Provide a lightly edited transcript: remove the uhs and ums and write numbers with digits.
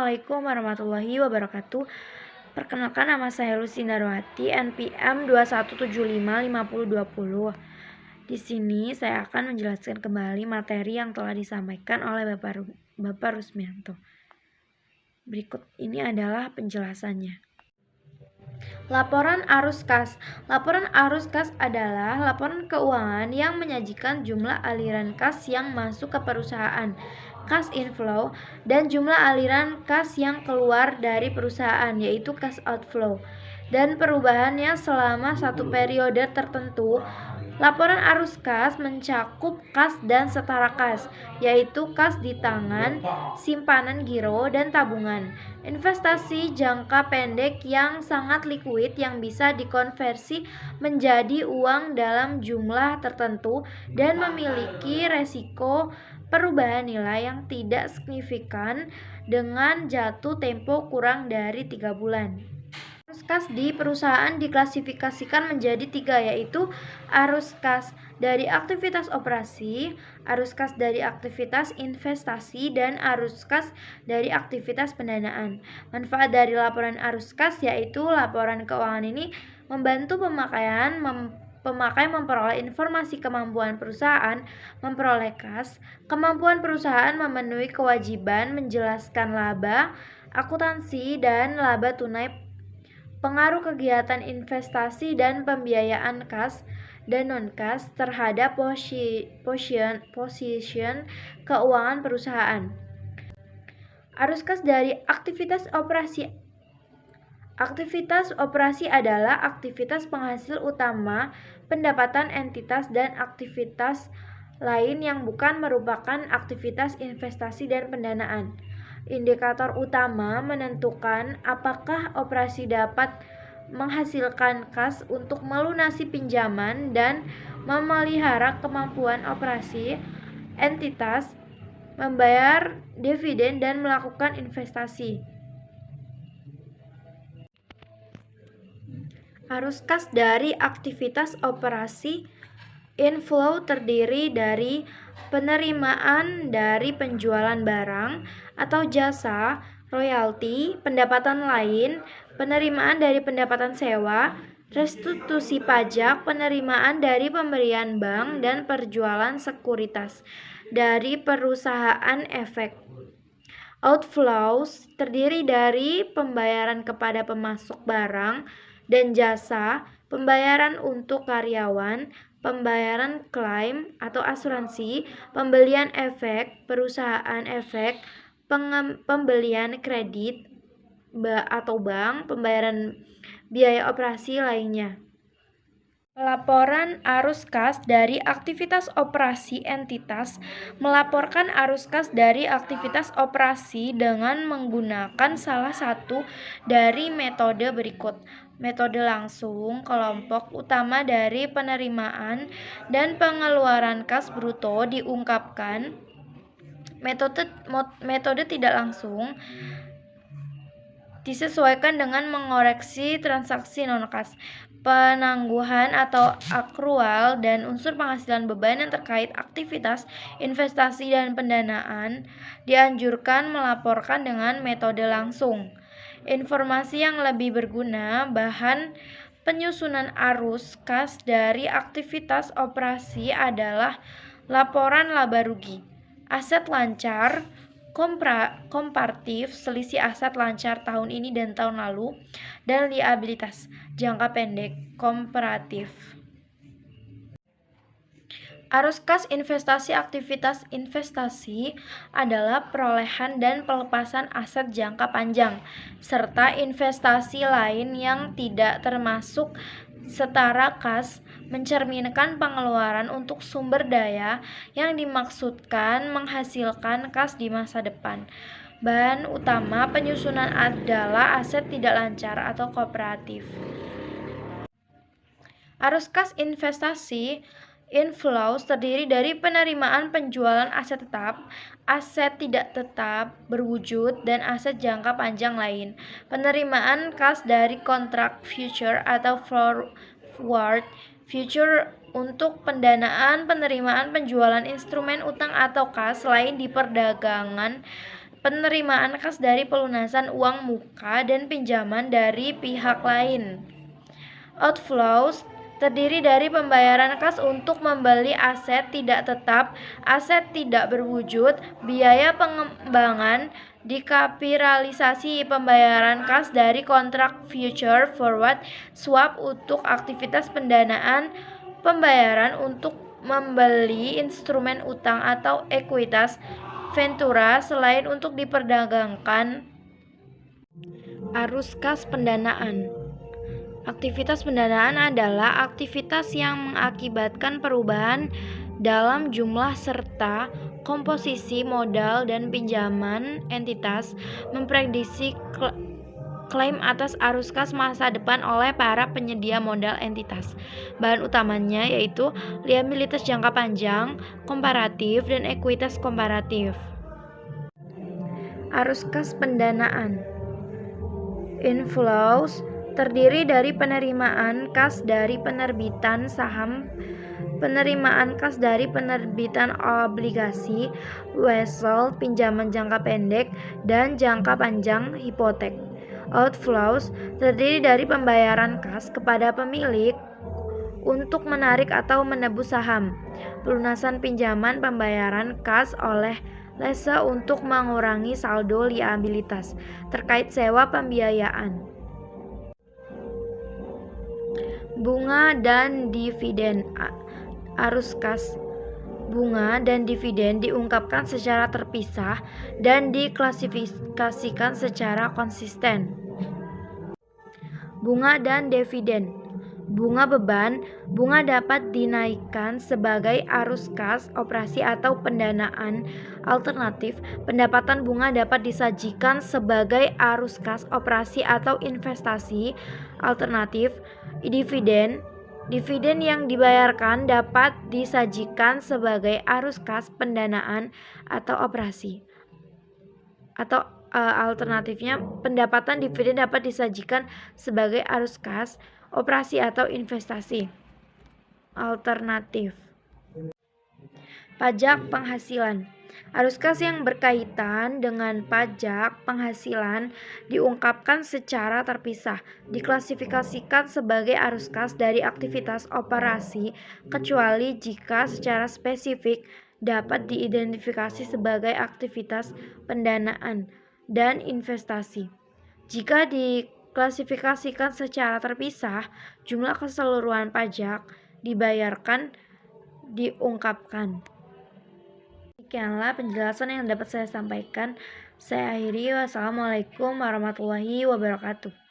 Assalamualaikum warahmatullahi wabarakatuh. Perkenalkan, nama saya Lucinda Rohati, NPM 21755020. Di sini saya akan menjelaskan kembali materi yang telah disampaikan oleh Bapak Rusmianto. Berikut ini adalah penjelasannya. Laporan arus kas. Laporan arus kas adalah laporan keuangan yang menyajikan jumlah aliran kas yang masuk ke perusahaan, cash inflow, dan jumlah aliran kas yang keluar dari perusahaan, yaitu cash outflow, dan perubahannya selama satu periode tertentu. Laporan arus kas mencakup kas dan setara kas, yaitu kas di tangan, simpanan giro, dan tabungan. Investasi jangka pendek yang sangat likuid yang bisa dikonversi menjadi uang dalam jumlah tertentu dan memiliki resiko perubahan nilai yang tidak signifikan dengan jatuh tempo kurang dari 3 bulan. Arus kas di perusahaan diklasifikasikan menjadi 3, yaitu arus kas dari aktivitas operasi, arus kas dari aktivitas investasi, dan arus kas dari aktivitas pendanaan. Manfaat dari laporan arus kas yaitu laporan keuangan ini membantu pemakai memperoleh informasi kemampuan perusahaan memperoleh kas, kemampuan perusahaan memenuhi kewajiban menjelaskan laba, akuntansi, dan laba tunai, pengaruh kegiatan investasi dan pembiayaan kas dan non-kas terhadap position keuangan perusahaan. Arus kas dari aktivitas operasi. Aktivitas operasi adalah aktivitas penghasil utama pendapatan entitas dan aktivitas lain yang bukan merupakan aktivitas investasi dan pendanaan. Indikator utama menentukan apakah operasi dapat menghasilkan kas untuk melunasi pinjaman dan memelihara kemampuan operasi entitas, membayar dividen, dan melakukan investasi. Arus kas dari aktivitas operasi. Inflow terdiri dari penerimaan dari penjualan barang atau jasa, royalti, pendapatan lain, penerimaan dari pendapatan sewa, restitusi pajak, penerimaan dari pemberian bank, dan perjualan sekuritas dari perusahaan efek. Outflows terdiri dari pembayaran kepada pemasok barang dan jasa, pembayaran untuk karyawan, pembayaran klaim atau asuransi, pembelian efek, perusahaan efek, pembelian kredit atau bank, pembayaran biaya operasi lainnya. Laporan arus kas dari aktivitas operasi. Entitas melaporkan arus kas dari aktivitas operasi dengan menggunakan salah satu dari metode berikut. Metode langsung, kelompok utama dari penerimaan dan pengeluaran kas bruto diungkapkan. Metode tidak langsung disesuaikan dengan mengoreksi transaksi non-kas, penangguhan atau akrual, dan unsur penghasilan beban yang terkait aktivitas investasi dan pendanaan. Dianjurkan melaporkan dengan metode langsung. Informasi yang lebih berguna, bahan penyusunan arus kas dari aktivitas operasi adalah laporan laba rugi, aset lancar, komparatif, selisih aset lancar tahun ini dan tahun lalu, dan liabilitas jangka pendek komparatif. Arus kas investasi. Aktivitas investasi adalah perolehan dan pelepasan aset jangka panjang, serta investasi lain yang tidak termasuk setara kas, mencerminkan pengeluaran untuk sumber daya yang dimaksudkan menghasilkan kas di masa depan. Bahan utama penyusunan adalah aset tidak lancar atau kooperatif. Arus kas investasi. Inflows terdiri dari penerimaan penjualan aset tetap, aset tidak tetap berwujud, dan aset jangka panjang lain. Penerimaan kas dari kontrak future atau forward future untuk pendanaan, penerimaan penjualan instrumen utang atau kas lain di perdagangan, penerimaan kas dari pelunasan uang muka dan pinjaman dari pihak lain. Outflows terdiri dari pembayaran kas untuk membeli aset tidak tetap, aset tidak berwujud, biaya pengembangan, dekapitalisasi, pembayaran kas dari kontrak future forward, swap untuk aktivitas pendanaan, pembayaran untuk membeli instrumen utang atau ekuitas ventura selain untuk diperdagangkan. Arus kas pendanaan. Aktivitas pendanaan adalah aktivitas yang mengakibatkan perubahan dalam jumlah serta komposisi modal dan pinjaman entitas, memprediksi klaim atas arus kas masa depan oleh para penyedia modal entitas. Bahan utamanya yaitu liabilitas jangka panjang, komparatif, dan ekuitas komparatif. Arus kas pendanaan. Inflows terdiri dari penerimaan kas dari penerbitan saham, penerimaan kas dari penerbitan obligasi, wesel, pinjaman jangka pendek, dan jangka panjang hipotek. Outflows terdiri dari pembayaran kas kepada pemilik untuk menarik atau menebus saham, pelunasan pinjaman, pembayaran kas oleh lese untuk mengurangi saldo liabilitas terkait sewa pembiayaan. Bunga dan dividen. Arus kas bunga dan dividen diungkapkan secara terpisah dan diklasifikasikan secara konsisten. Bunga dan dividen. Bunga beban. Bunga dapat dinaikkan sebagai arus kas operasi atau pendanaan alternatif. Pendapatan bunga dapat disajikan sebagai arus kas operasi atau investasi alternatif. Dividen yang dibayarkan dapat disajikan sebagai arus kas pendanaan atau operasi. Atau alternatifnya, pendapatan dividen dapat disajikan sebagai arus kas operasi atau investasi alternatif. Pajak penghasilan. Arus kas yang berkaitan dengan pajak penghasilan diungkapkan secara terpisah, diklasifikasikan sebagai arus kas dari aktivitas operasi, kecuali jika secara spesifik dapat diidentifikasi sebagai aktivitas pendanaan dan investasi. Jika diklasifikasikan secara terpisah, jumlah keseluruhan pajak dibayarkan diungkapkan. Demikianlah penjelasan yang dapat saya sampaikan. Saya akhiri. Wassalamualaikum warahmatullahi wabarakatuh.